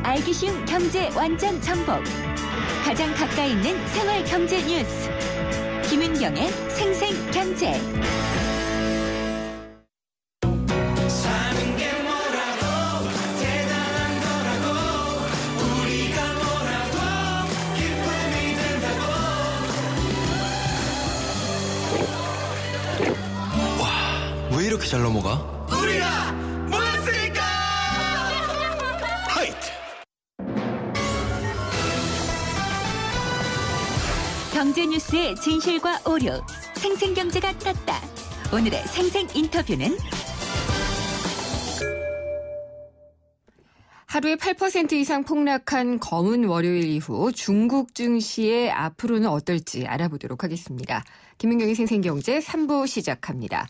알기 쉬운 경제 완전 정복. 가장 가까이 있는 생활 경제 뉴스. 김은경의 생생경제. 왜 이렇게 잘 넘어가? 우리가 모였으니까! 하이트! 경제 뉴스의 진실과 오류, 생생경제가 떴다. 오늘의 생생 인터뷰는 하루에 8% 이상 폭락한 검은 월요일 이후 중국 증시의 앞으로는 어떨지 알아보도록 하겠습니다. 김은경의 생생경제 3부 시작합니다.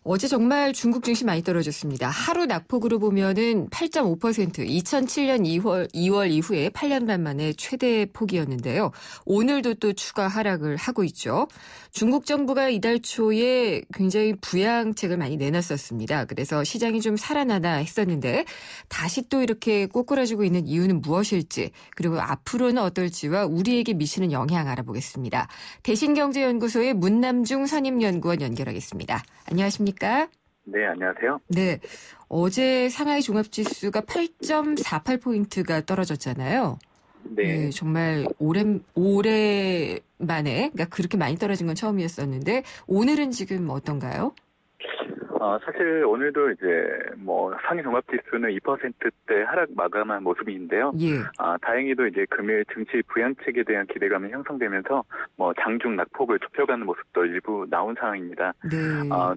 어제 정말 중국 증시 많이 떨어졌습니다. 하루 낙폭으로 보면은 8.5%, 2007년 2월 이후에 8년 반 만에 최대 폭이었는데요. 오늘도 또 추가 하락을 하고 있죠. 중국 정부가 이달 초에 굉장히 부양책을 많이 내놨었습니다. 그래서 시장이 좀 살아나나 했었는데 다시 또 이렇게 꼬꾸라지고 있는 이유는 무엇일지, 그리고 앞으로는 어떨지와 우리에게 미치는 영향 알아보겠습니다. 대신경제연구소의 문남중 선임연구원 연결하겠습니다. 안녕하십니까? 네, 안녕하세요. 네, 어제 상하이 종합지수가 8.48포인트가 떨어졌잖아요. 네. 정말 오래 만에, 그러니까 그렇게 많이 떨어진 건 처음이었었는데 오늘은 지금 어떤가요? 사실 오늘도 이제 상위 종합지수는 2%대 하락 마감한 모습인데요. 예. 다행히도 이제 금일 증시 부양책에 대한 기대감이 형성되면서 장중 낙폭을 좁혀가는 모습도 일부 나온 상황입니다. 네.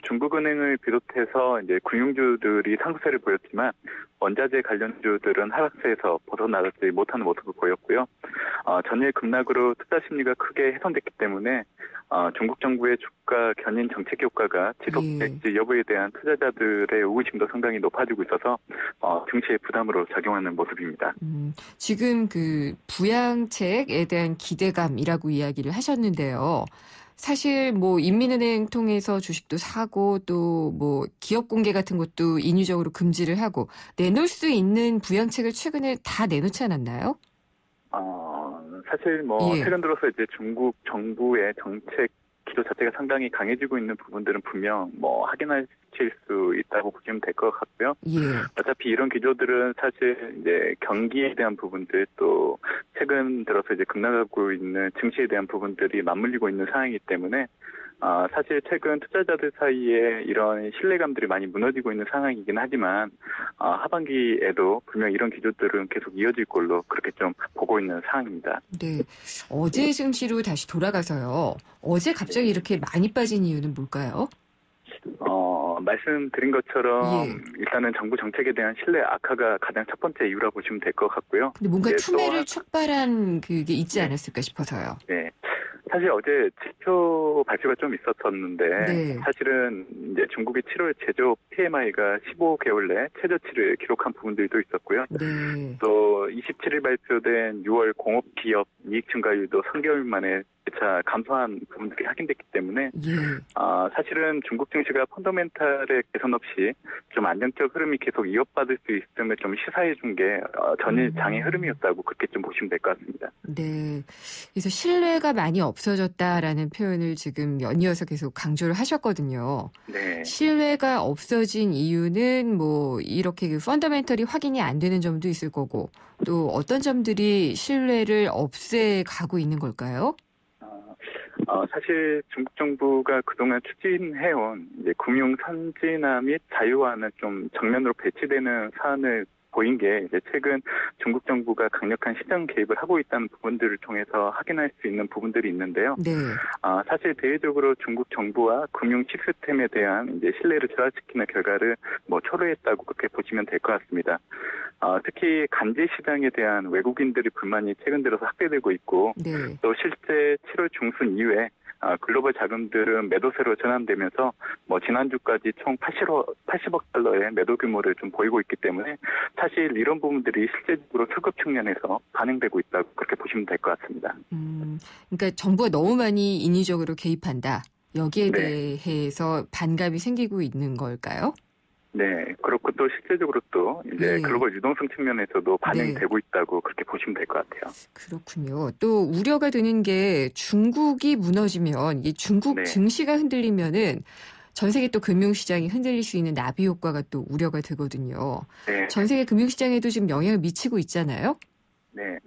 중국은행을 비롯해서 이제 금융주들이 상승세를 보였지만 원자재 관련주들은 하락세에서 벗어나지 못하는 모습을 보였고요. 전일 급락으로 투자 심리가 크게 훼손됐기 때문에 중국 정부의 주가 견인 정책 효과가 지속될지 여부에 대한 투자자들의 의구심도 상당히 높아지고 있어서 증시의 부담으로 작용하는 모습입니다. 지금 그 부양책에 대한 기대감이라고 이야기를 하셨는데요. 사실 인민은행 통해서 주식도 사고 또 기업 공개 같은 것도 인위적으로 금지를 하고 내놓을 수 있는 부양책을 최근에 다 내놓지 않았나요? 사실 예. 최근 들어서 이제 중국 정부의 정책 기조 자체가 상당히 강해지고 있는 부분들은 분명 확인하실 수 있다고 보시면 될 것 같고요. 예. 어차피 이런 기조들은 사실 이제 경기에 대한 부분들, 또 최근 들어서 이제 급락하고 있는 증시에 대한 부분들이 맞물리고 있는 상황이기 때문에 사실 최근 투자자들 사이에 이런 신뢰감들이 많이 무너지고 있는 상황이긴 하지만 하반기에도 분명 이런 기조들은 계속 이어질 걸로 그렇게 좀 보고 있는 상황입니다. 네, 어제 증시로 다시 돌아가서요. 어제 갑자기 이렇게 많이 빠진 이유는 뭘까요? 말씀드린 것처럼 예. 일단은 정부 정책에 대한 신뢰 악화가 가장 첫 번째 이유라고 보시면 될 것 같고요. 근데 뭔가 네, 투매를 촉발한 그게 있지 네. 않았을까 싶어서요. 네. 사실 어제 지표 발표가 좀 있었었는데 네. 사실은 이제 중국의 7월 제조업 PMI가 15개월 내 최저치를 기록한 부분들도 있었고요. 네. 또 27일 발표된 6월 공업기업 이익 증가율도 3개월 만에 재차 감소한 부분들이 확인됐기 때문에 예. 사실은 중국 증시가 펀더멘탈의 개선 없이 좀 안정적 흐름이 계속 이어받을 수 있음을 좀 시사해 준 게 전일 장의 흐름이었다고 그렇게 좀 보시면 될 것 같습니다. 네. 그래서 신뢰가 많이 없어졌다라는 표현을 지금 연이어서 계속 강조를 하셨거든요. 네. 신뢰가 없어진 이유는 이렇게 그 펀더멘털이 확인이 안 되는 점도 있을 거고 또 어떤 점들이 신뢰를 없애가고 있는 걸까요? 사실 중국 정부가 그동안 추진해온 이제 금융 선진화 및 자유화는 좀 정면으로 배치되는 사안을 보인 게 이제 최근 중국 정부가 강력한 시장 개입을 하고 있다는 부분들을 통해서 확인할 수 있는 부분들이 있는데요. 네. 사실 대외적으로 중국 정부와 금융 시스템에 대한 이제 신뢰를 저하시키는 결과를 초래했다고 그렇게 보시면 될 것 같습니다. 특히 간제 시장에 대한 외국인들의 불만이 최근 들어서 확대되고 있고 네. 또 실제 7월 중순 이후에 글로벌 자금들은 매도세로 전환되면서 지난주까지 총 80억 달러의 매도 규모를 좀 보이고 있기 때문에 사실 이런 부분들이 실제적으로 수급 측면에서 반영되고 있다고 그렇게 보시면 될 것 같습니다. 그러니까 정부가 너무 많이 인위적으로 개입한다. 여기에 네. 대해서 반감이 생기고 있는 걸까요? 네, 그렇고 또 실제적으로 또 이제 예. 글로벌 유동성 측면에서도 반영이 네. 되고 있다고 그렇게 보시면 될 것 같아요. 그렇군요. 또 우려가 되는 게 중국이 무너지면 이 중국 네. 증시가 흔들리면은 전 세계 또 금융시장이 흔들릴 수 있는 나비 효과가 또 우려가 되거든요. 네. 전 세계 금융시장에도 지금 영향을 미치고 있잖아요. 네.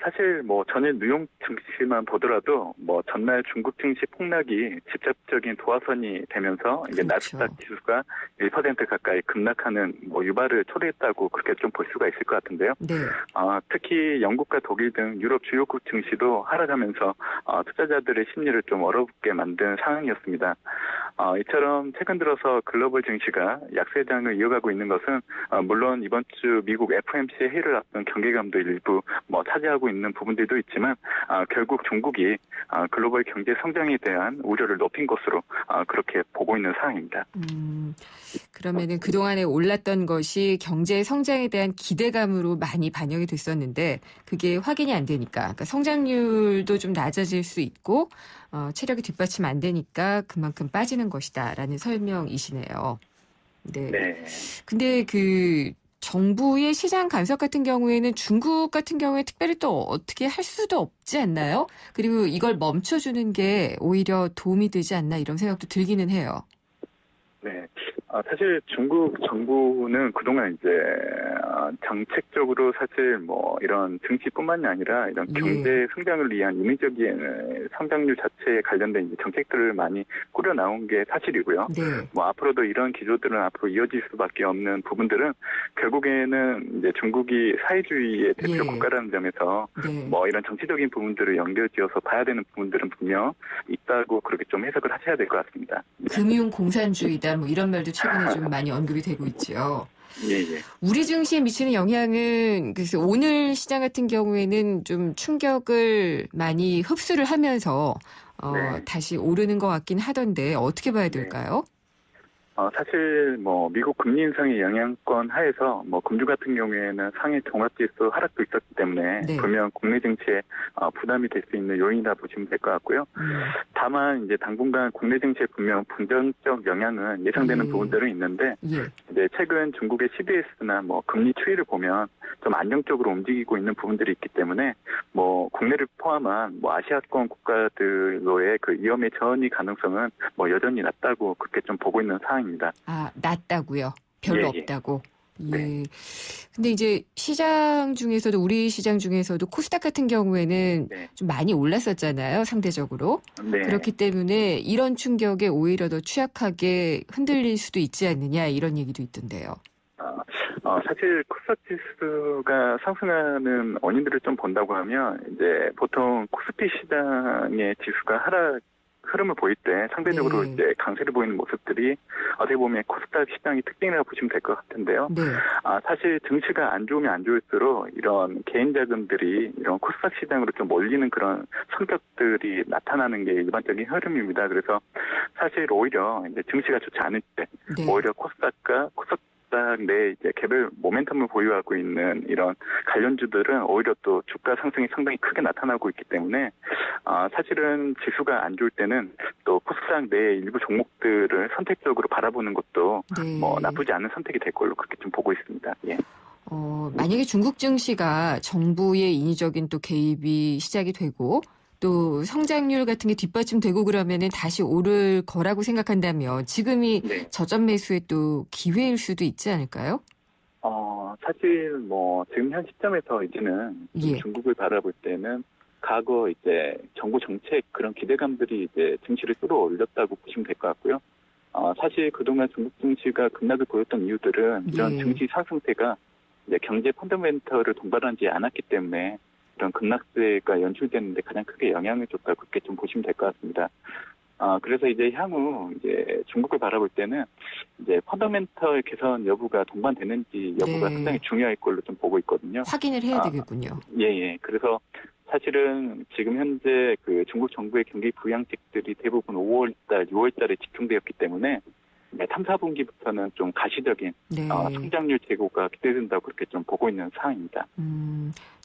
사실 전일 뉴욕 증시만 보더라도 전날 중국 증시 폭락이 직접적인 도화선이 되면서 이제 그렇죠. 나스닥 지수가 1% 가까이 급락하는 유발을 초래했다고 그렇게 좀 볼 수가 있을 것 같은데요. 네. 특히 영국과 독일 등 유럽 주요국 증시도 하락하면서 투자자들의 심리를 좀 어렵게 만든 상황이었습니다. 이처럼 최근 들어서 글로벌 증시가 약세장을 이어가고 있는 것은 물론 이번 주 미국 FOMC 회의를 앞둔 경계감도 일부 차지하고 있는 부분들도 있지만 결국 중국이 글로벌 경제 성장에 대한 우려를 높인 것으로 그렇게 보고 있는 상황입니다. 그러면은 그동안에 올랐던 것이 경제 성장에 대한 기대감으로 많이 반영이 됐었는데 그게 확인이 안 되니까 그러니까 성장률도 좀 낮아질 수 있고 체력이 뒷받침 안 되니까 그만큼 빠지는 것이다라는 설명이시네요. 네. 네. 근데 그 정부의 시장 간섭 같은 경우에는 중국 같은 경우에 특별히 또 어떻게 할 수도 없지 않나요? 그리고 이걸 멈춰주는 게 오히려 도움이 되지 않나 이런 생각도 들기는 해요. 네. 사실 중국 정부는 그동안 이제 정책적으로 사실 이런 증시뿐만이 아니라 이런 예. 경제 성장을 위한 인위적인 성장률 자체에 관련된 이제 정책들을 많이 꾸려 나온 게 사실이고요. 네. 앞으로도 이런 기조들은 앞으로 이어질 수밖에 없는 부분들은 결국에는 이제 중국이 사회주의의 대표 예. 국가라는 점에서 네. 이런 정치적인 부분들을 연결지어서 봐야 되는 부분들은 분명 있다고 그렇게 좀 해석을 하셔야 될 것 같습니다. 금융 공산주의다 뭐 이런 말도 최근에 좀 많이 언급이 되고 있죠. 예. 우리 증시에 미치는 영향은 그래서 오늘 시장 같은 경우에는 좀 충격을 많이 흡수를 하면서 네. 다시 오르는 것 같긴 하던데 어떻게 봐야 될까요? 사실 미국 금리 인상의 영향권 하에서 금주 같은 경우에는 상해 종합지수 하락도 있었기 때문에 네. 분명 국내 증시에 부담이 될 수 있는 요인이다 보시면 될 것 같고요. 다만 이제 당분간 국내 증시에 분명 부정적 영향은 예상되는 예. 부분들은 있는데 예. 이제 최근 중국의 CBS나 금리 추이를 보면 좀 안정적으로 움직이고 있는 부분들이 있기 때문에 국내를 포함한 아시아권 국가들로의 그 위험의 전이 가능성은 여전히 낮다고 그렇게 좀 보고 있는 상황입니다. 낮다고요? 별로 예. 없다고? 예. 네. 근데 이제 시장 중에서도 우리 시장 중에서도 코스닥 같은 경우에는 네. 좀 많이 올랐었잖아요, 상대적으로. 네. 그렇기 때문에 이런 충격에 오히려 더 취약하게 흔들릴 수도 있지 않느냐 이런 얘기도 있던데요. 사실 코스닥 지수가 상승하는 원인들을 좀 본다고 하면 이제 보통 코스피 시장의 지수가 하락 흐름을 보일 때 상대적으로 네. 이제 강세를 보이는 모습들이 어떻게 보면 코스닥 시장의 특징이라고 보시면 될 것 같은데요. 네. 사실 증시가 안 좋으면 안 좋을수록 이런 개인 자금들이 이런 코스닥 시장으로 좀 몰리는 그런 성격들이 나타나는 게 일반적인 흐름입니다. 그래서 사실 오히려 이제 증시가 좋지 않을 때 네. 오히려 코스닥 내 이제 개별 모멘텀을 보유하고 있는 이런 관련주들은 오히려 또 주가 상승이 상당히 크게 나타나고 있기 때문에 사실은 지수가 안 좋을 때는 또 코스닥 내 일부 종목들을 선택적으로 바라보는 것도 네. 나쁘지 않은 선택이 될 걸로 그렇게 좀 보고 있습니다. 예. 만약에 중국 증시가 정부의 인위적인 또 개입이 시작이 되고 또 성장률 같은 게 뒷받침되고 그러면은 다시 오를 거라고 생각한다면 지금이 네. 저점 매수의 또 기회일 수도 있지 않을까요? 사실 지금 현 시점에서 이제는 예. 중국을 바라볼 때는 과거 이제 정부 정책 그런 기대감들이 이제 증시를 끌어올렸다고 보시면 될 것 같고요. 사실 그동안 중국 증시가 급락을 보였던 이유들은 이런 예. 증시 상승세가 이제 경제 펀더멘털을 동반하지 않았기 때문에 이런 급락세가 연출되는데 가장 크게 영향을 줬다고 그렇게 좀 보시면 될 것 같습니다. 그래서 이제 향후 이제 중국을 바라볼 때는 이제 펀더멘털 개선 여부가 동반되는지 여부가 네. 상당히 중요할 걸로 좀 보고 있거든요. 확인을 해야 되겠군요. 예. 그래서 사실은 지금 현재 그 중국 정부의 경기 부양책들이 대부분 5월달, 6월달에 집중되었기 때문에 3, 4분기부터는 좀 가시적인 네. 성장률 제고가 기대된다고 그렇게 좀 보고 있는 상황입니다.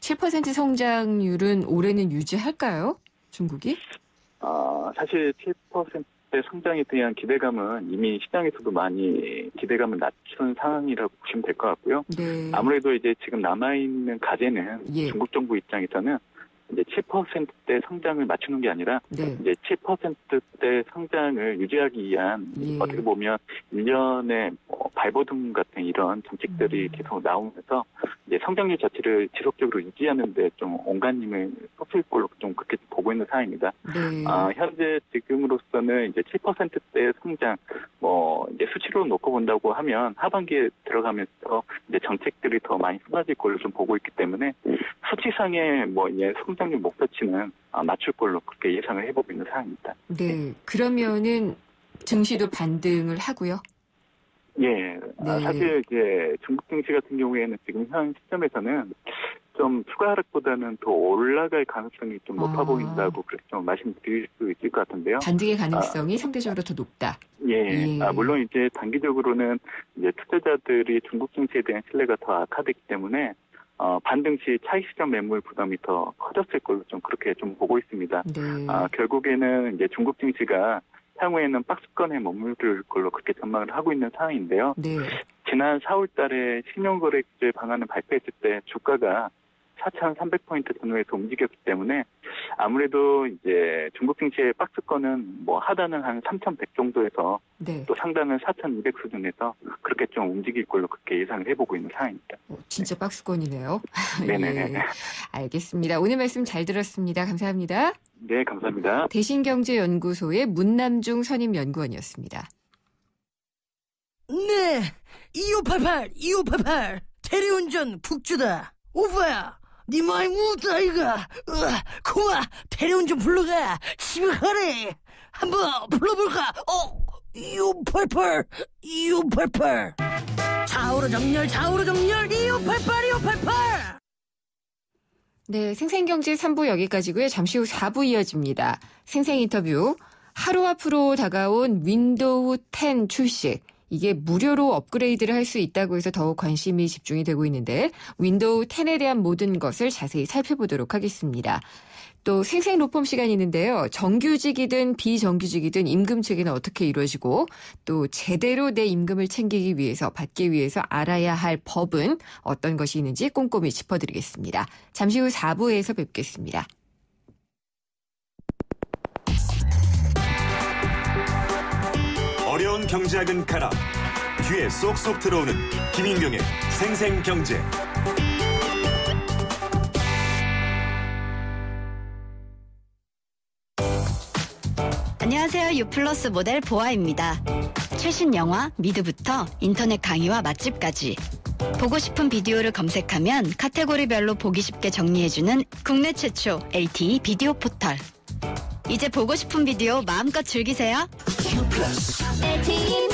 7% 성장률은 올해는 유지할까요? 중국이? 사실 7% 때 성장에 대한 기대감은 이미 시장에서도 많이 기대감을 낮춘 상황이라고 보시면 될 것 같고요. 네. 아무래도 이제 지금 남아있는 과제는 예. 중국 정부 입장에서는 이제 7%대 성장을 맞추는 게 아니라 네. 이제 7%대 성장을 유지하기 위한 예. 어떻게 보면 일련의 발버둥 같은 이런 정책들이 계속 나오면서 이제 성장률 자체를 지속적으로 유지하는 데 좀 온갖 힘을 쏟을 걸로 좀 그렇게 보고 있는 상황입니다. 네. 현재 지금으로서는 이제 7%대 성장, 이제 수치로 놓고 본다고 하면 하반기에 들어가면서 이제 정책들이 더 많이 쏟아질 걸로 좀 보고 있기 때문에 수치상의 이제 성장률 목표치는 맞출 걸로 그렇게 예상을 해보고 있는 상황입니다. 네. 그러면은 증시도 반등을 하고요. 예. 네. 사실 이제 중국 증시 같은 경우에는 지금 현 시점에서는 좀 추가 하락보다는 더 올라갈 가능성이 좀 높아 보인다고 그렇게 좀 말씀드릴 수 있을 것 같은데요. 반등의 가능성이 상대적으로 더 높다. 예. 예. 물론 이제 단기적으로는 이제 투자자들이 중국 증시에 대한 신뢰가 더 악화되기 때문에 반등 시 차익 시장 매물 부담이 더 커졌을 걸로 좀 그렇게 좀 보고 있습니다. 네. 결국에는 이제 중국 증시가 향후에는 박스권에 머무를 걸로 그렇게 전망을 하고 있는 상황인데요. 네. 지난 4월 달에 신용거래제 방안을 발표했을 때 주가가 4,300포인트 전후에서 움직였기 때문에 아무래도 이제 중국 증시의 박스권은 하단은 한 3,100 정도에서 네. 또 상단은 4,200 수준에서 그렇게 좀 움직일 걸로 그렇게 예상을 해보고 있는 상황입니다. 진짜 박스권이네요. 네네. 예. 알겠습니다. 오늘 말씀 잘 들었습니다. 감사합니다. 네, 감사합니다. 대신경제연구소의 문남중 선임연구원이었습니다. 네, 2588 대리운전 국주다. 오빠야, 니 많이 묻었다 이가. 고마, 대리운전 불러가. 집에 가래. 한번 불러볼까? 2588 좌우로 정렬 2588. 네, 생생경제 3부 여기까지고요. 잠시 후 4부 이어집니다. 생생 인터뷰. 하루 앞으로 다가온 윈도우 10 출시. 이게 무료로 업그레이드를 할 수 있다고 해서 더욱 관심이 집중이 되고 있는데 윈도우 10에 대한 모든 것을 자세히 살펴보도록 하겠습니다. 또 생생 로펌 시간이 있는데요. 정규직이든 비정규직이든 임금 체계는 어떻게 이루어지고 또 제대로 내 임금을 챙기기 위해서 받기 위해서 알아야 할 법은 어떤 것이 있는지 꼼꼼히 짚어드리겠습니다. 잠시 후 4부에서 뵙겠습니다. 어려운 경제학은 가라. 귀에 쏙쏙 들어오는 김인경의 생생경제. 안녕하세요. 유플러스 모델 보아입니다. 최신 영화, 미드부터 인터넷 강의와 맛집까지 보고 싶은 비디오를 검색하면 카테고리별로 보기 쉽게 정리해주는 국내 최초 LTE 비디오 포털. 이제 보고 싶은 비디오 마음껏 즐기세요. LTE.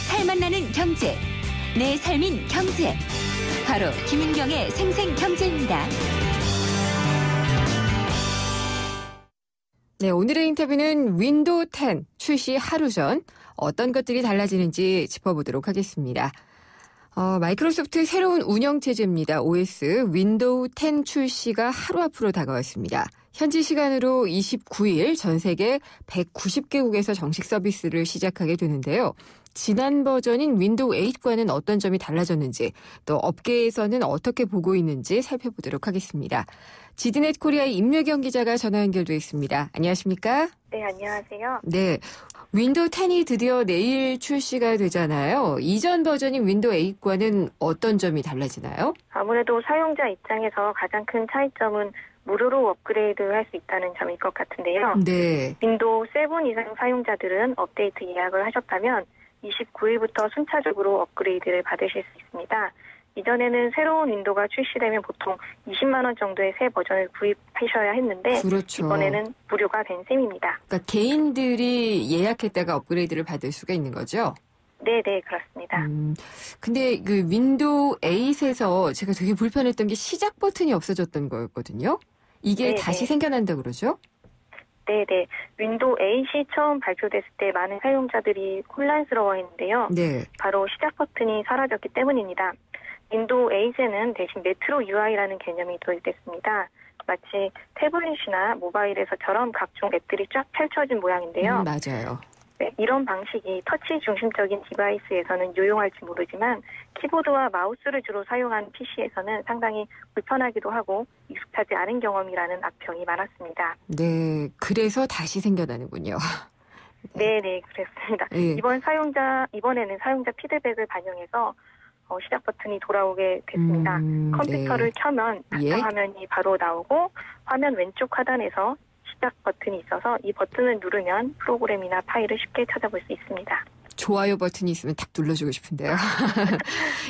살맛 나는 경제, 내 삶인 경제. 바로 김은경의 생생경제입니다. 네, 오늘의 인터뷰는 윈도우 10 출시 하루 전 어떤 것들이 달라지는지 짚어보도록 하겠습니다. 마이크로소프트 새로운 운영체제입니다. OS 윈도우 10 출시가 하루 앞으로 다가왔습니다. 현지 시간으로 29일 전 세계 190개국에서 정식 서비스를 시작하게 되는데요. 지난 버전인 윈도우 8과는 어떤 점이 달라졌는지 또 업계에서는 어떻게 보고 있는지 살펴보도록 하겠습니다. 지드넷 코리아의 임유경 기자가 전화 연결돼 있습니다. 안녕하십니까? 네, 안녕하세요. 네, 윈도우 10이 드디어 내일 출시가 되잖아요. 이전 버전인 윈도우 8과는 어떤 점이 달라지나요? 아무래도 사용자 입장에서 가장 큰 차이점은 무료로 업그레이드 할 수 있다는 점일 것 같은데요. 네. 윈도우 7 이상 사용자들은 업데이트 예약을 하셨다면 29일부터 순차적으로 업그레이드를 받으실 수 있습니다. 이전에는 새로운 윈도우가 출시되면 보통 20만 원 정도의 새 버전을 구입하셔야 했는데 그렇죠. 이번에는 무료가 된 셈입니다. 그러니까 개인들이 예약했다가 업그레이드를 받을 수가 있는 거죠? 네, 그렇습니다. 근데 그 윈도우 8에서 제가 되게 불편했던 게 시작 버튼이 없어졌던 거였거든요. 이게 네네. 다시 생겨난다고 그러죠? 네. 윈도우 8이 처음 발표됐을 때 많은 사용자들이 혼란스러워했는데요. 네. 바로 시작 버튼이 사라졌기 때문입니다. 윈도우 8에는 대신 메트로 UI라는 개념이 도입됐습니다. 마치 태블릿이나 모바일에서처럼 각종 앱들이 쫙 펼쳐진 모양인데요. 맞아요. 네, 이런 방식이 터치 중심적인 디바이스에서는 유용할지 모르지만 키보드와 마우스를 주로 사용한 PC에서는 상당히 불편하기도 하고 익숙하지 않은 경험이라는 악평이 많았습니다. 네, 그래서 다시 생겨나는군요. 네, 그렇습니다. 네. 이번에는 사용자 피드백을 반영해서 시작 버튼이 돌아오게 됐습니다. 컴퓨터를 켜면 바탕 화면이 바로 나오고 화면 왼쪽 하단에서 시작 버튼이 있어서 이 버튼을 누르면 프로그램이나 파일을 쉽게 찾아볼 수 있습니다. 좋아요 버튼이 있으면 딱 눌러주고 싶은데요.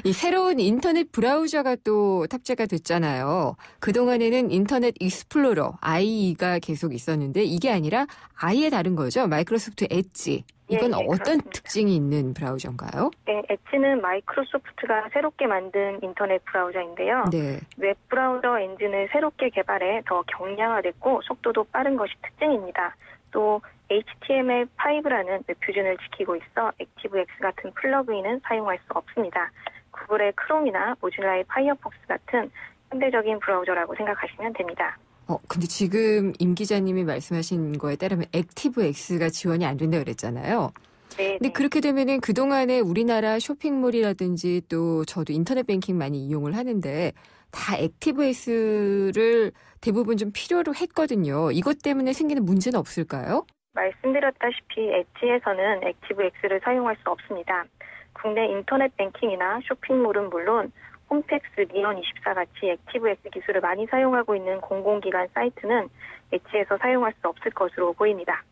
이 새로운 인터넷 브라우저가 또 탑재가 됐잖아요. 그동안에는 인터넷 익스플로러, IE가 계속 있었는데 이게 아니라 아예 다른 거죠. 마이크로소프트 엣지. 이건 어떤 그렇습니다. 특징이 있는 브라우저인가요? 네, 엣지는 마이크로소프트가 새롭게 만든 인터넷 브라우저인데요. 네. 웹 브라우저 엔진을 새롭게 개발해 더 경량화됐고 속도도 빠른 것이 특징입니다. 또 HTML5라는 웹 표준을 지키고 있어 액티브엑스 같은 플러그인은 사용할 수 없습니다. 구글의 크롬이나 모질라의 파이어폭스 같은 현대적인 브라우저라고 생각하시면 됩니다. 근데 지금 임 기자님이 말씀하신 거에 따르면 액티브엑스가 지원이 안 된다고 그랬잖아요. 네. 근데 그렇게 되면은 그동안에 우리나라 쇼핑몰이라든지 또 저도 인터넷 뱅킹 많이 이용을 하는데 다 액티브엑스를 대부분 좀 필요로 했거든요. 이것 때문에 생기는 문제는 없을까요? 말씀드렸다시피 엣지에서는 액티브엑스를 사용할 수 없습니다. 국내 인터넷 뱅킹이나 쇼핑몰은 물론 홈택스, 니언24 같이 액티브엑스 기술을 많이 사용하고 있는 공공기관 사이트는 엣지에서 사용할 수 없을 것으로 보입니다.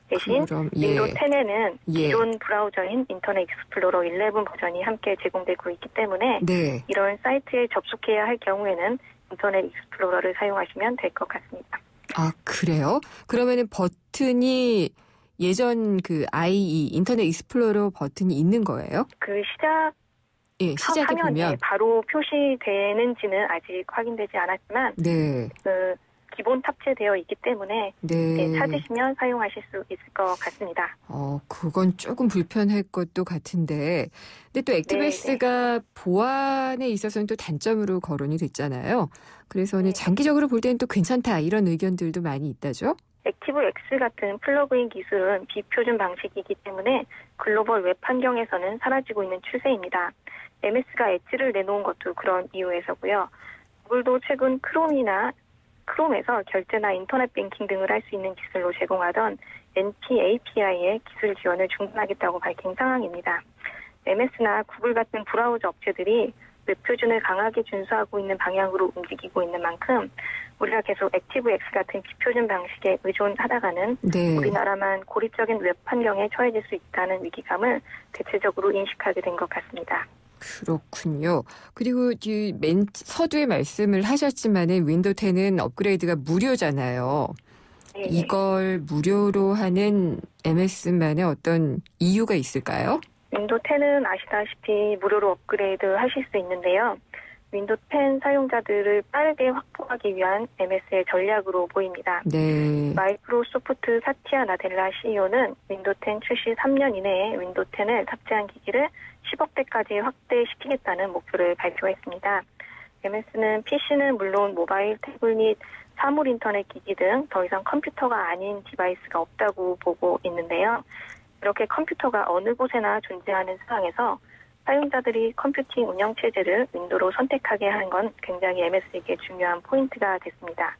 대신 윈도우 10에는 기존 브라우저인 인터넷 익스플로러 11 버전이 함께 제공되고 있기 때문에 이런 사이트에 접속해야 할 경우에는 인터넷 익스플로러를 사용하시면 될 것 같습니다. 아, 그래요? 그러면은 버튼이 예전 그 IE, 인터넷 익스플로러 버튼이 있는 거예요? 그 시작에 화면에 보면 바로 표시되는지는 아직 확인되지 않았지만 그 기본 탑재되어 있기 때문에 찾으시면 사용하실 수 있을 것 같습니다. 그건 조금 불편할 것도 같은데 근데 또 액티브엑스가 보안에 있어서는 또 단점으로 거론이 됐잖아요. 그래서는 장기적으로 볼 때는 또 괜찮다 이런 의견들도 많이 있다죠? 액티브엑스 같은 플러그인 기술은 비표준 방식이기 때문에 글로벌 웹 환경에서는 사라지고 있는 추세입니다. MS가 엣지를 내놓은 것도 그런 이유에서고요. 구글도 최근 크롬에서 결제나 인터넷 뱅킹 등을 할 수 있는 기술로 제공하던 NP API의 기술 지원을 중단하겠다고 밝힌 상황입니다. MS나 구글 같은 브라우저 업체들이 웹 표준을 강하게 준수하고 있는 방향으로 움직이고 있는 만큼 우리가 계속 액티브엑스 같은 비표준 방식에 의존하다가는 우리나라만 고립적인 웹 환경에 처해질 수 있다는 위기감을 대체적으로 인식하게 된 것 같습니다. 그렇군요. 그리고 맨 서두에 말씀을 하셨지만은 윈도우 10은 업그레이드가 무료잖아요. 이걸 무료로 하는 MS만의 어떤 이유가 있을까요? 윈도우 10은 아시다시피 무료로 업그레이드 하실 수 있는데요. 윈도우 10 사용자들을 빠르게 확보하기 위한 MS의 전략으로 보입니다. 마이크로소프트 사티아 나델라 CEO는 윈도우 10 출시 3년 이내에 윈도우 10을 탑재한 기기를 10억 대까지 확대시키겠다는 목표를 발표했습니다. MS는 PC는 물론 모바일, 태블릿, 사물 인터넷 기기 등 더 이상 컴퓨터가 아닌 디바이스가 없다고 보고 있는데요. 이렇게 컴퓨터가 어느 곳에나 존재하는 상황에서 사용자들이 컴퓨팅 운영체제를 윈도우로 선택하게 하는 건 굉장히 MS에게 중요한 포인트가 됐습니다.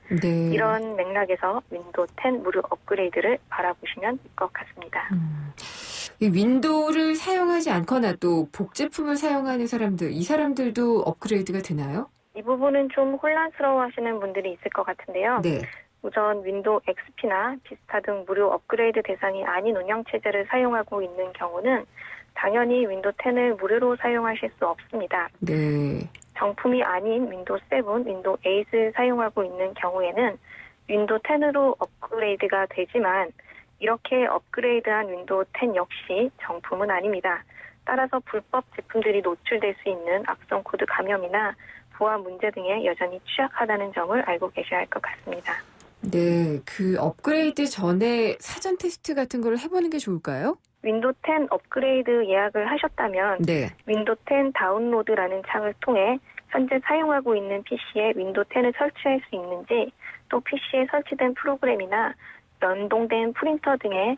이런 맥락에서 윈도우 10 무료 업그레이드를 바라보시면 될 것 같습니다. 이 윈도우를 사용하지 않거나 또 복제품을 사용하는 사람들, 이 사람들도 업그레이드가 되나요? 이 부분은 좀 혼란스러워하시는 분들이 있을 것 같은데요. 우선 윈도우 XP나 비스타 등 무료 업그레이드 대상이 아닌 운영체제를 사용하고 있는 경우는 당연히 윈도우 10을 무료로 사용하실 수 없습니다. 정품이 아닌 윈도우 7, 윈도우 8을 사용하고 있는 경우에는 윈도우 10으로 업그레이드가 되지만 이렇게 업그레이드한 윈도우 10 역시 정품은 아닙니다. 따라서 불법 제품들이 노출될 수 있는 악성 코드 감염이나 보안 문제 등에 여전히 취약하다는 점을 알고 계셔야 할 것 같습니다. 그 업그레이드 전에 사전 테스트 같은 걸 해보는 게 좋을까요? 윈도우 10 업그레이드 예약을 하셨다면 윈도우 10 다운로드라는 창을 통해 현재 사용하고 있는 PC에 윈도우 10을 설치할 수 있는지, 또 PC에 설치된 프로그램이나 연동된 프린터 등의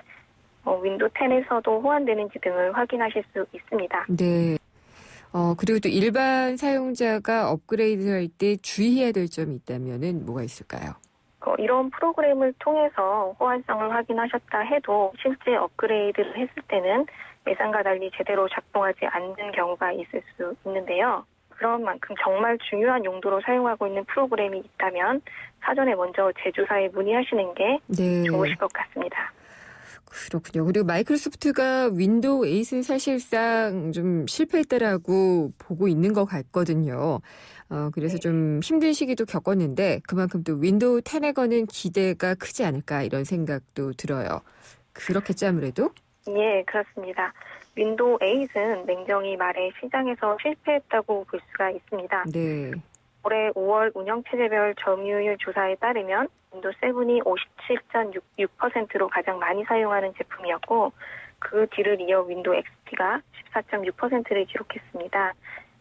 윈도우 10에서도 호환되는지 등을 확인하실 수 있습니다. 네. 그리고 또 일반 사용자가 업그레이드할 때 주의해야 될 점이 있다면은 뭐가 있을까요? 이런 프로그램을 통해서 호환성을 확인하셨다 해도 실제 업그레이드를 했을 때는 예상과 달리 제대로 작동하지 않는 경우가 있을 수 있는데요. 그런 만큼 정말 중요한 용도로 사용하고 있는 프로그램이 있다면 사전에 먼저 제조사에 문의하시는 게 네. 좋으실 것 같습니다. 그렇군요. 그리고 마이크로소프트가 윈도우 8은 사실상 좀 실패했다라고 보고 있는 것 같거든요. 그래서 좀 힘든 시기도 겪었는데 그만큼 또 윈도우 10에 거는 기대가 크지 않을까 이런 생각도 들어요. 그렇겠죠, 아무래도? 예, 그렇습니다. 윈도우 8은 냉정히 말해 시장에서 실패했다고 볼 수가 있습니다. 네. 올해 5월 운영체제별 점유율 조사에 따르면 윈도우 7이 57.6%로 가장 많이 사용하는 제품이었고 그 뒤를 이어 윈도우 XP가 14.6%를 기록했습니다.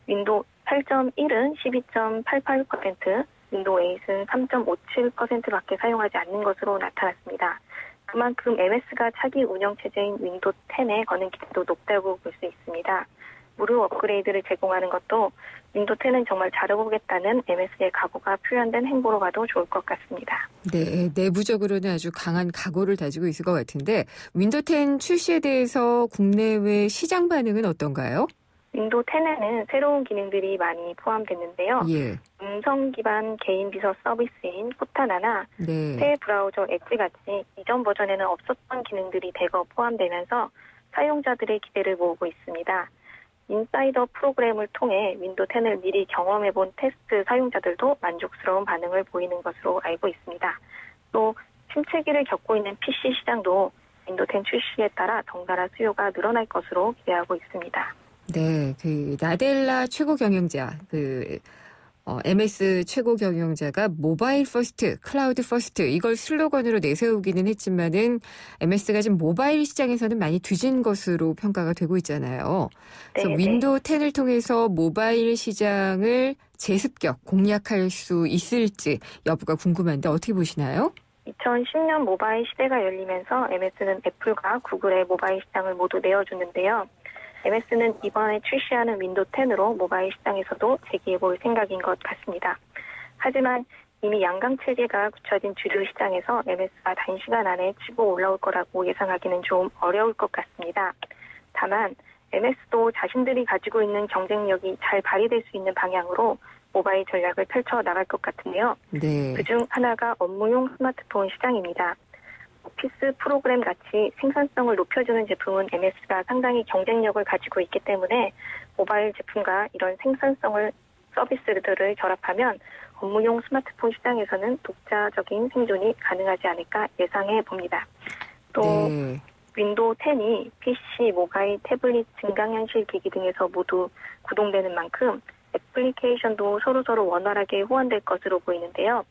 윈도우 8.1은 12.88%, 윈도우 8은 3.57%밖에 사용하지 않는 것으로 나타났습니다. 그만큼 MS가 차기 운영체제인 윈도우 10에 거는 기대도 높다고 볼 수 있습니다. 무료 업그레이드를 제공하는 것도 윈도우 10은 정말 잘해보겠다는 MS의 각오가 표현된 행보로 봐도 좋을 것 같습니다. 네, 내부적으로는 아주 강한 각오를 다지고 있을 것 같은데 윈도우 10 출시에 대해서 국내외 시장 반응은 어떤가요? 윈도우 10에는 새로운 기능들이 많이 포함됐는데요. 예. 음성 기반 개인 비서 서비스인 코타나나 네. 새 브라우저 엣지같이 이전 버전에는 없었던 기능들이 대거 포함되면서 사용자들의 기대를 모으고 있습니다. 인사이더 프로그램을 통해 윈도우 10을 미리 경험해본 테스트 사용자들도 만족스러운 반응을 보이는 것으로 알고 있습니다. 또 침체기를 겪고 있는 PC 시장도 윈도우 10 출시에 따라 덩달아 수요가 늘어날 것으로 기대하고 있습니다. 네, 나델라 최고 경영자, MS 최고 경영자가 모바일 퍼스트, 클라우드 퍼스트 이걸 슬로건으로 내세우기는 했지만은 MS가 지금 모바일 시장에서는 많이 뒤진 것으로 평가가 되고 있잖아요. 그래서 네네. 윈도우 10을 통해서 모바일 시장을 제습격 공략할 수 있을지 여부가 궁금한데 어떻게 보시나요? 2010년 모바일 시대가 열리면서 MS는 애플과 구글의 모바일 시장을 모두 내어주는데요. MS는 이번에 출시하는 윈도우 10으로 모바일 시장에서도 재기해볼 생각인 것 같습니다. 하지만 이미 양강체계가 굳혀진 주류 시장에서 MS가 단시간 안에 치고 올라올 거라고 예상하기는 좀 어려울 것 같습니다. 다만 MS도 자신들이 가지고 있는 경쟁력이 잘 발휘될 수 있는 방향으로 모바일 전략을 펼쳐 나갈 것 같은데요. 네. 그중 하나가 업무용 스마트폰 시장입니다. 오피스 프로그램 같이 생산성을 높여주는 제품은 MS가 상당히 경쟁력을 가지고 있기 때문에 모바일 제품과 이런 생산성을 서비스들을 결합하면 업무용 스마트폰 시장에서는 독자적인 생존이 가능하지 않을까 예상해 봅니다. 또 네. 윈도우 10이 PC, 모바일, 태블릿, 증강현실 기기 등에서 모두 구동되는 만큼 애플리케이션도 서로 원활하게 호환될 것으로 보이는데요.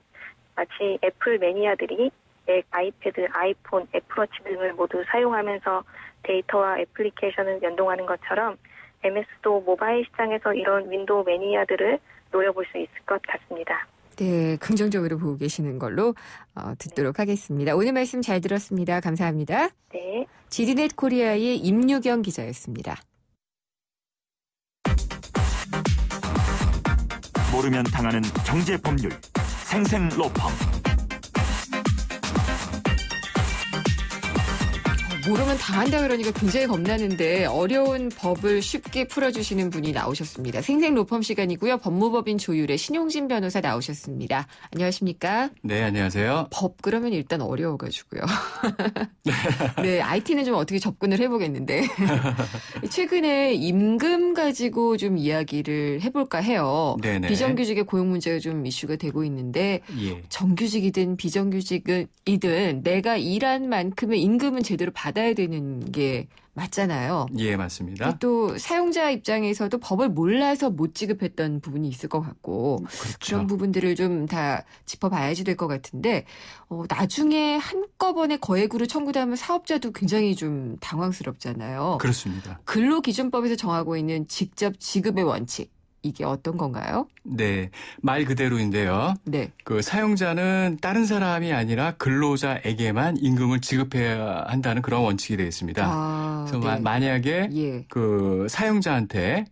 마치 애플 매니아들이 맥, 아이패드, 아이폰, 애플워치 등을 모두 사용하면서 데이터와 애플리케이션을 연동하는 것처럼 MS도 모바일 시장에서 이런 윈도우 매니아들을 노려볼 수 있을 것 같습니다. 네, 긍정적으로 보고 계시는 걸로 듣도록 하겠습니다. 오늘 말씀 잘 들었습니다. 감사합니다. 네. 지디넷 코리아의 임유경 기자였습니다. 모르면 당하는 경제 법률 생생로펌. 모르면 당한다 그러니까 굉장히 겁나는데 어려운 법을 쉽게 풀어주시는 분이 나오셨습니다. 생생로펌 시간이고요. 법무법인 조율의 신용진 변호사 나오셨습니다. 안녕하십니까? 네, 안녕하세요. 법 그러면 일단 어려워가지고요. 네, IT는 좀 어떻게 접근을 해보겠는데 최근에 임금 가지고 좀 이야기를 해볼까 해요. 네네. 비정규직의 고용 문제가 좀 이슈가 되고 있는데 예. 정규직이든 비정규직이든 내가 일한 만큼의 임금은 제대로 받아야 되는 게 맞잖아요. 예, 맞습니다. 또 사용자 입장에서도 법을 몰라서 못 지급했던 부분이 있을 것 같고 그렇죠. 그런 부분들을 좀 다 짚어봐야지 될 것 같은데 나중에 한꺼번에 거액으로 청구되면 사업자도 굉장히 좀 당황스럽잖아요. 그렇습니다. 근로기준법에서 정하고 있는 직접 지급의 원칙 이게 어떤 건가요? 네, 말 그대로인데요. 네. 그 사용자는 다른 사람이 아니라 근로자에게만 임금을 지급해야 한다는 그런 원칙이 되겠습니다. 그래서 네. 만약에 예. 그 사용자한테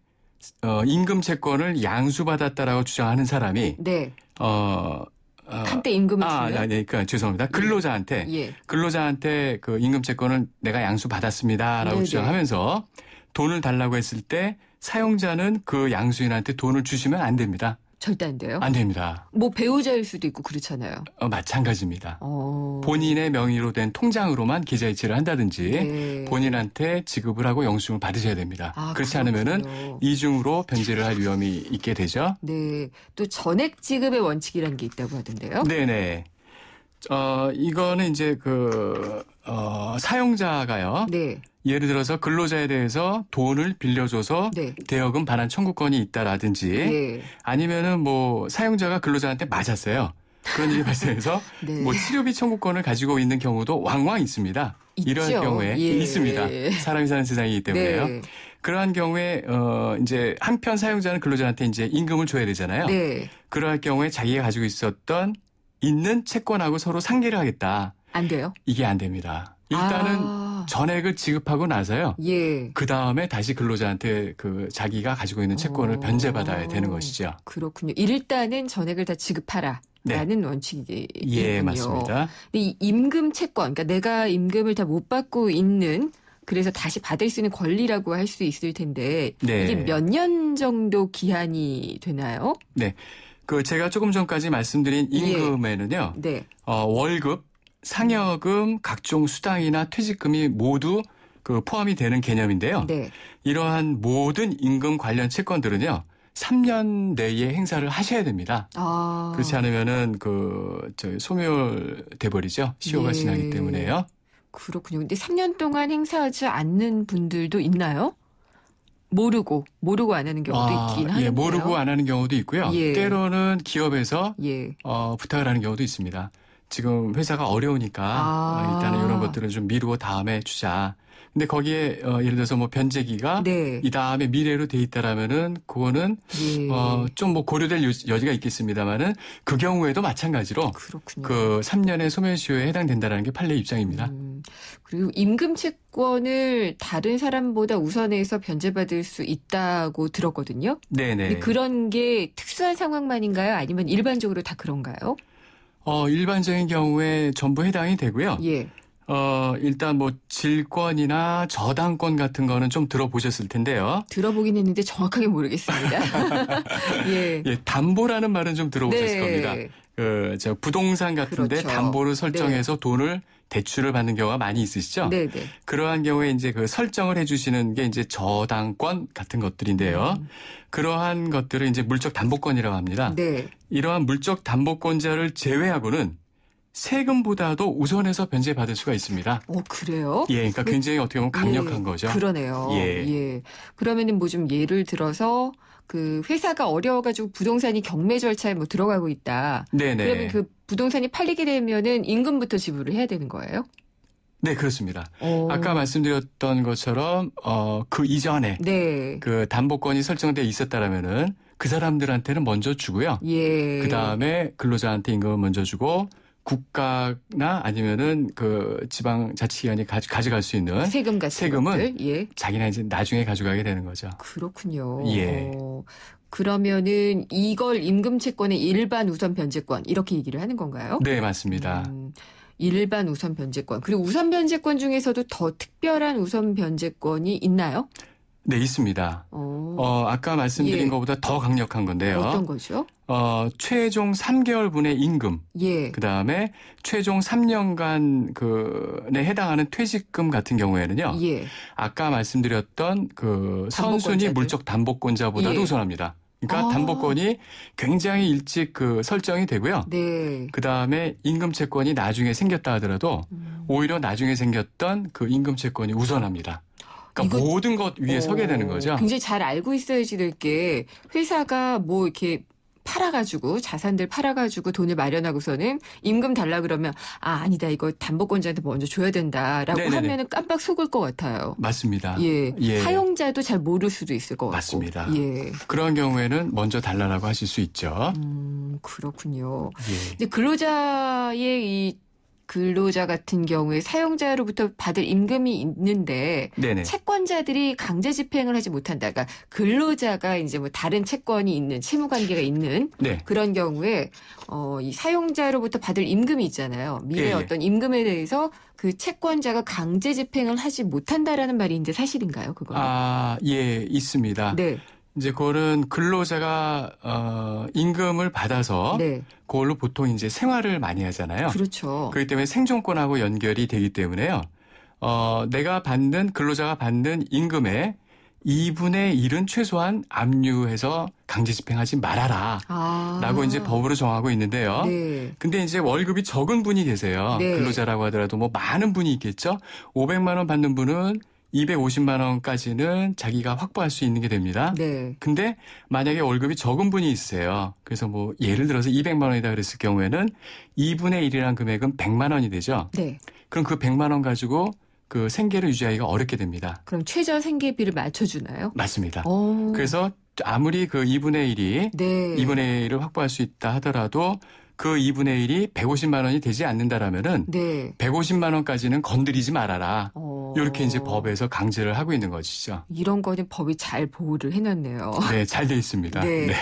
임금 채권을 양수받았다라고 주장하는 사람이 네. 한때 임금을 주면? 그러니까 죄송합니다. 근로자한테 예. 근로자한테 그 임금 채권을 내가 양수받았습니다라고 네네. 주장하면서 돈을 달라고 했을 때 사용자는 그 양수인한테 돈을 주시면 안 됩니다. 절대 안 돼요? 안 됩니다. 뭐 배우자일 수도 있고 그렇잖아요. 마찬가지입니다. 본인의 명의로 된 통장으로만 계좌이체를 한다든지 네. 본인한테 지급을 하고 영수증을 받으셔야 됩니다. 그렇지 않으면은 이중으로 변제를 할 위험이 있게 되죠. 네. 또 전액 지급의 원칙이라는 게 있다고 하던데요. 네네. 이거는 이제 사용자가요. 네. 예를 들어서 근로자에 대해서 돈을 빌려줘서 네. 대여금 반환 청구권이 있다라든지 네. 아니면은 뭐 사용자가 근로자한테 맞았어요. 그런 일이 발생해서 네. 뭐 치료비 청구권을 가지고 있는 경우도 왕왕 있습니다. 있죠. 이러한 경우에 예. 있습니다. 사람이 사는 세상이기 때문에요. 네. 그러한 경우에 이제 한편 사용자는 근로자한테 이제 임금을 줘야 되잖아요. 네. 그러할 경우에 자기가 가지고 있는 채권하고 서로 상계를 하겠다. 안 돼요? 이게 안 됩니다. 일단은 전액을 지급하고 나서요. 예. 그 다음에 다시 근로자한테 그 자기가 가지고 있는 채권을 변제받아야 되는 것이죠. 그렇군요. 일단은 전액을 다 지급하라. 라는 원칙이군요. 예, 맞습니다. 근데 이 임금 채권, 그러니까 내가 임금을 다 못 받고 있는 그래서 다시 받을 수 있는 권리라고 할 수 있을 텐데 네. 이게 몇 년 정도 기한이 되나요? 네. 제가 조금 전까지 말씀드린 임금에는요. 네. 월급, 상여금, 각종 수당이나 퇴직금이 모두 포함이 되는 개념인데요. 네. 이러한 모든 임금 관련 채권들은요. 3년 내에 행사를 하셔야 됩니다. 그렇지 않으면은 소멸돼 버리죠. 시효가 지나기 때문에요. 그렇군요. 근데 3년 동안 행사하지 않는 분들도 있나요? 모르고 안 하는 경우도 있긴 하는데요. 예, 모르고 안 하는 경우도 있고요. 예. 때로는 기업에서 예. 부탁을 하는 경우도 있습니다. 지금 회사가 어려우니까 일단은 이런 것들은 좀 미루고 다음에 주자. 근데 거기에 예를 들어서 뭐 변제기가 네. 이 다음에 미래로 돼 있다라면은 그거는 좀 뭐 고려될 여지가 있겠습니다만은 그 경우에도 마찬가지로 그렇군요. 3년의 소멸시효에 해당된다라는 게 판례 입장입니다. 그리고 임금 채권을 다른 사람보다 우선해서 변제받을 수 있다고 들었거든요. 네네. 근데 그런 게 특수한 상황만인가요? 아니면 일반적으로 다 그런가요? 일반적인 경우에 전부 해당이 되고요. 예. 일단 뭐 질권이나 저당권 같은 거는 좀 들어보셨을 텐데요. 들어보긴 했는데 정확하게 모르겠습니다. 예. 예, 담보라는 말은 좀 들어보셨을 겁니다. 부동산 같은데 그렇죠. 담보를 설정해서 돈을 대출을 받는 경우가 많이 있으시죠? 네네. 그러한 경우에 이제 설정을 해주시는 게 이제 저당권 같은 것들인데요. 그러한 것들을 이제 물적 담보권이라고 합니다. 네. 이러한 물적 담보권자를 제외하고는 세금보다도 우선해서 변제받을 수가 있습니다. 그래요? 예, 그러니까 굉장히 어떻게 보면 강력한 거죠. 그러네요. 예. 그러면은 뭐 좀 예를 들어서 회사가 어려워가지고 부동산이 경매 절차에 뭐 들어가고 있다. 네네. 그러면 그 부동산이 팔리게 되면은 임금부터 지불을 해야 되는 거예요? 네, 그렇습니다. 아까 말씀드렸던 것처럼 그 이전에 네. 담보권이 설정돼 있었다라면은 그 사람들한테는 먼저 주고요. 예. 그 다음에 근로자한테 임금을 먼저 주고 국가나 아니면은 지방 자치기관이 가져갈 수 있는 세금 같은 세금은 것들? 예. 자기네 이제 나중에 가져가게 되는 거죠. 그렇군요. 예. 그러면은 이걸 임금 채권의 일반 우선 변제권 이렇게 얘기를 하는 건가요? 네, 맞습니다. 일반 우선 변제권. 그리고 우선 변제권 중에서도 더 특별한 우선 변제권이 있나요? 네, 있습니다. 아까 말씀드린 것보다 더 강력한 건데요. 어떤 거죠? 최종 3개월분의 임금. 예. 그 다음에 최종 3년간에 해당하는 퇴직금 같은 경우에는요. 예. 아까 말씀드렸던 선순위 물적 담보권자보다도 우선합니다. 그러니까 담보권이 굉장히 일찍 설정이 되고요. 네. 그 다음에 임금 채권이 나중에 생겼다 하더라도 오히려 나중에 생겼던 임금 채권이 우선합니다. 그러니까 모든 것 위에 서게 되는 거죠. 굉장히 잘 알고 있어야지 될 게 회사가 뭐 이렇게 팔아가지고 자산들 팔아가지고 돈을 마련하고서는 임금 달라 그러면 아니다 이거 담보권자한테 먼저 줘야 된다라고 네네네. 하면은 깜빡 속을 것 같아요. 맞습니다. 예. 사용자도 잘 모를 수도 있을 것 같고. 맞습니다. 예. 그런 경우에는 먼저 달라라고 하실 수 있죠. 그렇군요. 예. 근데 근로자 같은 경우에 사용자로부터 받을 임금이 있는데 네네. 채권자들이 강제 집행을 하지 못한다. 그러니까 근로자가 이제 뭐 다른 채권이 있는 채무 관계가 있는 네. 그런 경우에 이 사용자로부터 받을 임금이 있잖아요. 미래 예, 예. 어떤 임금에 대해서 그 채권자가 강제 집행을 하지 못한다라는 말이 이제 사실인가요? 그거? 예, 있습니다. 네. 이제 그거는 근로자가 임금을 받아서 네. 그걸로 보통 이제 생활을 많이 하잖아요. 그렇죠. 그렇기 때문에 생존권하고 연결이 되기 때문에요. 근로자가 받는 임금의 2분의 1은 최소한 압류해서 강제 집행하지 말아라. 라고 이제 법으로 정하고 있는데요. 네. 근데 이제 월급이 적은 분이 계세요. 네. 근로자라고 하더라도 뭐 많은 분이 있겠죠. 500만 원 받는 분은 250만 원까지는 자기가 확보할 수 있는 게 됩니다. 네. 근데 만약에 월급이 적은 분이 있으세요. 그래서 뭐 예를 들어서 200만 원이다 그랬을 경우에는 2분의 1이라는 금액은 100만 원이 되죠. 네. 그럼 그 100만 원 가지고 그 생계를 유지하기가 어렵게 됩니다. 그럼 최저 생계비를 맞춰주나요? 맞습니다. 오. 그래서 아무리 그 2분의 1이 네. 2분의 1을 확보할 수 있다 하더라도 그 2분의 1이 150만 원이 되지 않는다라면은 네. 150만 원까지는 건드리지 말아라. 이렇게 이제 법에서 강제를 하고 있는 것이죠. 이런 거는 법이 잘 보호를 해놨네요. 네, 잘 돼 있습니다. 네.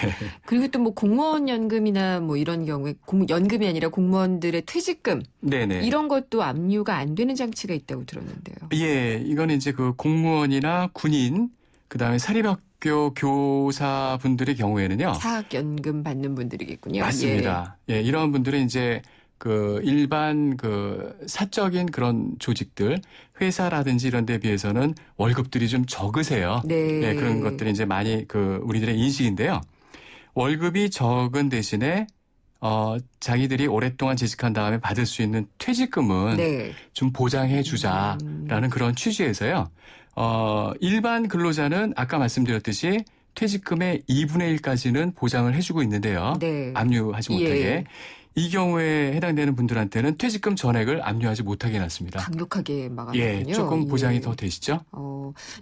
그리고 또 뭐 공무원 연금이나 뭐 이런 경우에 연금이 아니라 공무원들의 퇴직금 네네. 이런 것도 압류가 안 되는 장치가 있다고 들었는데요. 예, 이거는 이제 그 공무원이나 군인, 그다음에 사립학교 교사분들의 경우에는요. 사학연금 받는 분들이겠군요. 맞습니다. 예, 이런 분들은 이제 그 일반 그 사적인 그런 조직들, 회사라든지 이런 데 비해서는 월급들이 좀 적으세요. 네. 예, 그런 것들이 이제 많이 그 우리들의 인식인데요. 월급이 적은 대신에 자기들이 오랫동안 재직한 다음에 받을 수 있는 퇴직금은 네. 좀 보장해 주자라는 그런 취지에서요. 일반 근로자는 아까 말씀드렸듯이 퇴직금의 2분의 1까지는 보장을 해주고 있는데요. 네. 압류하지 못하게. 예. 이 경우에 해당되는 분들한테는 퇴직금 전액을 압류하지 못하게 해놨습니다. 강력하게 막아놨군요. 예, 조금 보장이 더 되시죠?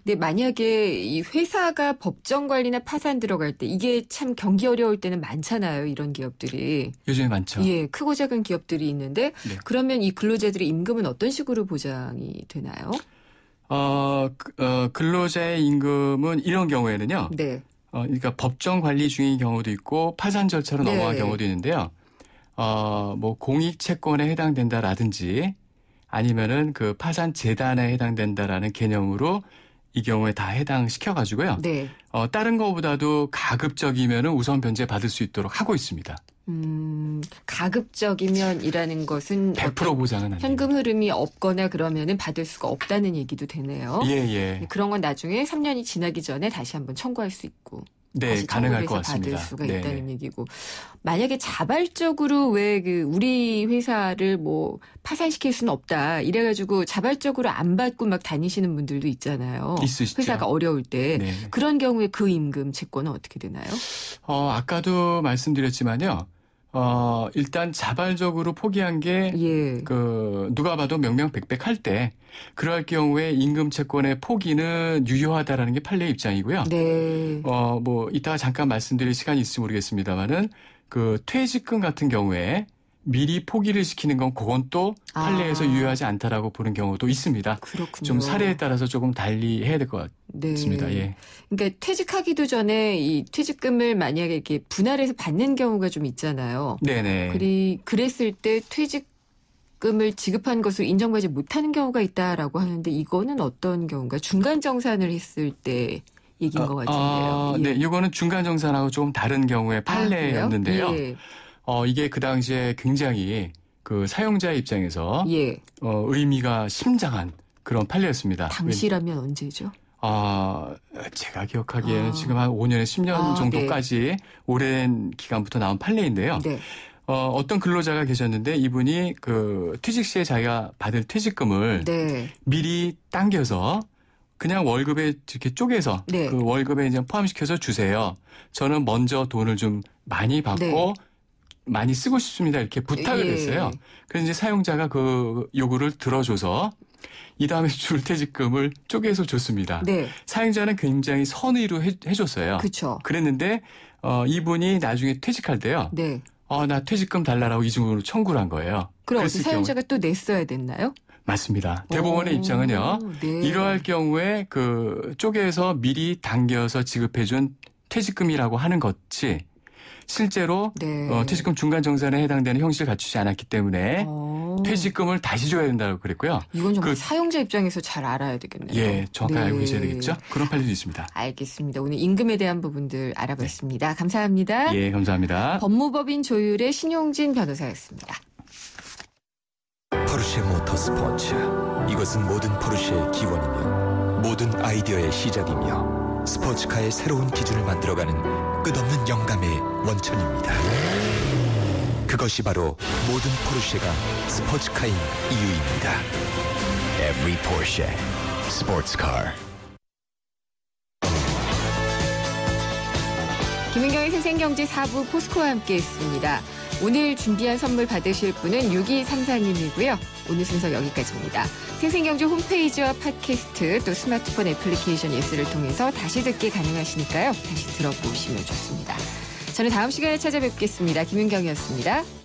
근데 만약에 이 회사가 법정 관리나 파산 들어갈 때 이게 참 경기 어려울 때는 많잖아요. 이런 기업들이. 요즘에 많죠. 예, 크고 작은 기업들이 있는데 네. 그러면 이 근로자들의 임금은 어떤 식으로 보장이 되나요? 근로자의 임금은 이런 경우에는요. 네. 그러니까 법정 관리 중인 경우도 있고 파산 절차로 네. 넘어간 경우도 있는데요. 뭐 공익 채권에 해당된다라든지 아니면은 그 파산 재단에 해당된다라는 개념으로 이 경우에 다 해당시켜 가지고요. 네. 다른 것보다도 가급적이면은 우선 변제 받을 수 있도록 하고 있습니다. 가급적이면이라는 것은 100% 보장은 아니에요. 현금 흐름이 없거나 그러면은 받을 수가 없다는 얘기도 되네요. 예. 그런 건 나중에 3년이 지나기 전에 다시 한번 청구할 수 있고. 네, 다시 가능할 것 청구를 해서 같습니다. 받을 수가 네. 있다는 얘기고. 만약에 자발적으로 왜 우리 회사를 뭐 파산시킬 수는 없다. 이래가지고 자발적으로 안 받고 막 다니시는 분들도 있잖아요. 있으시죠. 회사가 어려울 때. 네. 그런 경우에 그 임금 채권은 어떻게 되나요? 아까도 말씀드렸지만요. 일단 자발적으로 포기한 게 예. 누가 봐도 명명백백할 때 그럴 경우에 임금 채권의 포기는 유효하다라는 게 판례 입장이고요. 네. 뭐 이따가 잠깐 말씀드릴 시간이 있을지 모르겠습니다만은 그 퇴직금 같은 경우에 미리 포기를 시키는 건 그건 또 판례에서 유효하지 않다라고 보는 경우도 있습니다. 그렇군요. 좀 사례에 따라서 조금 달리 해야 될 것 같습니다. 네. 예. 그러니까 퇴직하기도 전에 이 퇴직금을 만약에 이렇게 분할해서 받는 경우가 좀 있잖아요. 네네. 그랬을 때 퇴직금을 지급한 것으로 인정받지 못하는 경우가 있다라고 하는데 이거는 어떤 경우가 중간 정산을 했을 때 얘기인 것 같은데요. 네, 이거는 중간 정산하고 조금 다른 경우의 판례였는데요. 예. 이게 그 당시에 굉장히 그 사용자의 입장에서 예. 의미가 심장한 그런 판례였습니다. 당시라면 언제죠? 제가 기억하기에는 지금 한 5년에 10년 정도까지 오랜 기간부터 나온 판례인데요. 네. 어떤 근로자가 계셨는데 이분이 그 퇴직 시에 자기가 받을 퇴직금을 네. 미리 당겨서 그냥 월급에 이렇게 쪼개서 네. 그 월급에 이제 포함시켜서 주세요. 저는 먼저 돈을 좀 많이 받고 네. 많이 쓰고 싶습니다. 이렇게 부탁을 예. 했어요. 그래서 이제 사용자가 그 요구를 들어줘서 이 다음에 줄 퇴직금을 쪼개서 줬습니다. 네. 사용자는 굉장히 선의로 해줬어요. 그렇죠. 그랬는데 이분이 나중에 퇴직할 때요. 네. 나 퇴직금 달라라고 이중으로 청구를 한 거예요. 그럼 그랬을 사용자가 또 냈어야 됐나요? 맞습니다. 대법원의 입장은요. 네. 이러할 경우에 그 쪼개서 미리 당겨서 지급해준 퇴직금이라고 하는 것이 실제로 네. 퇴직금 중간 정산에 해당되는 형식을 갖추지 않았기 때문에 퇴직금을 다시 줘야 된다고 그랬고요. 이건 정말 사용자 입장에서 잘 알아야 되겠네요. 예, 정확하게 알고 네. 계셔야 되겠죠. 그런 판례도 있습니다. 알겠습니다. 오늘 임금에 대한 부분들 알아봤습니다. 감사합니다. 예, 감사합니다. 법무법인 조율의 신용진 변호사였습니다. 포르쉐 모터스포츠. 이것은 모든 포르쉐의 기원이며 모든 아이디어의 시작이며 스포츠카의 새로운 기준을 만들어가는 끝없는 영감의 원천입니다. 그것이 바로 모든 포르쉐가 스포츠카인 이유입니다. Every Porsche Sports Car. 김은경의 생생경제 4부 포스코와 함께했습니다. 오늘 준비한 선물 받으실 분은 6234님이고요. 오늘 순서 여기까지입니다. 생생경제 홈페이지와 팟캐스트 또 스마트폰 애플리케이션 예스를 통해서 다시 듣기 가능하시니까요. 다시 들어보시면 좋습니다. 저는 다음 시간에 찾아뵙겠습니다. 김은경이었습니다.